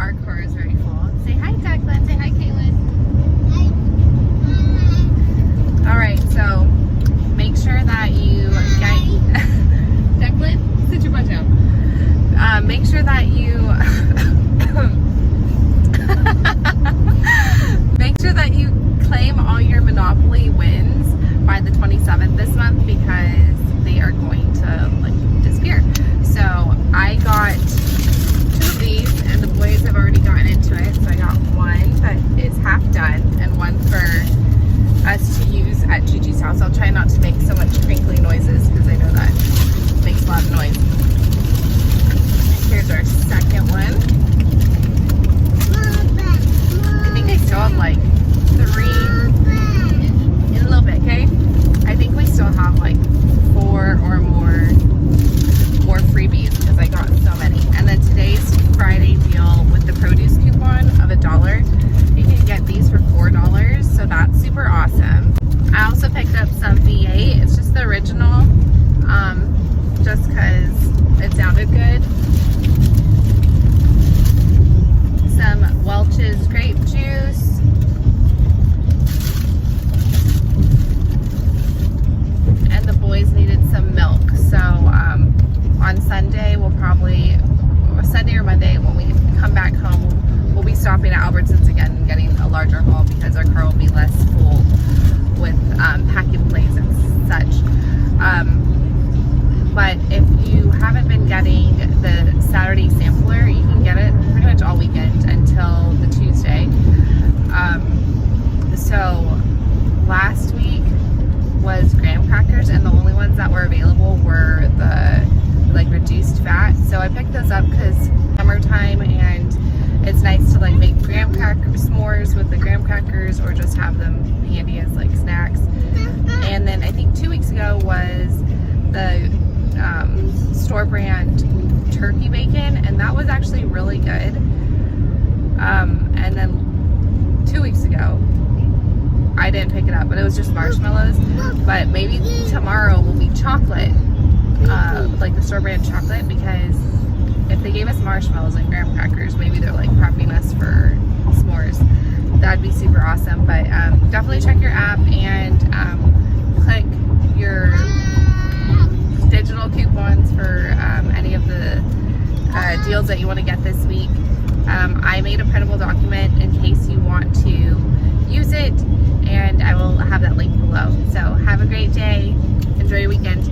our car is very full. Say hi, Declan. Say hi, Caitlin. All right, so make sure that you get Declan, sit your butt down. Make sure that you make sure that you claim all your Monopoly wins by the 27th this month, because they are going to like disappear. So I got 2 of these, and the boys have already gotten into it. So I got one that is half done and one for us to use at Gigi's house. I'll try not to make so much crinkly noises because I know that makes a lot of noise. Here's our second one. I think I still have like 3 in a little bit, okay? I think we still have like 4 or more freebies because I got so many. And then today's Friday deal with the produce coupon of $1, you can get these for $4, so that's super awesome. I also picked up some V8. It's just the original, just because it sounded good. Some Welch's grape juice. And the boys needed some milk. So on Sunday, Sunday or Monday, when we come back home, we'll be stopping at Albertsons again and getting a larger haul because our car will be less full with packing plates and such. But if you haven't been getting the Saturday sampler, you can get it pretty much all weekend until the Tuesday. So last week was graham crackers, and the only ones that were available were the like reduced fat. So I picked those up because summertime, and it's nice to like make graham cracker s'mores with the graham crackers, or just have them handy as like snacks. And then I think 2 weeks ago was the store brand turkey bacon, and that was actually really good. And then 2 weeks ago I didn't pick it up, but it was just marshmallows. But maybe tomorrow will be chocolate, like the store brand chocolate, because if they gave us marshmallows and graham crackers, maybe they're like prepping us for s'mores. That'd be super awesome. But definitely check your app and click your digital coupons for any of the deals that you want to get this week. I made a printable document in case you want to use it, and I will have that link below. So have a great day. Enjoy your weekend.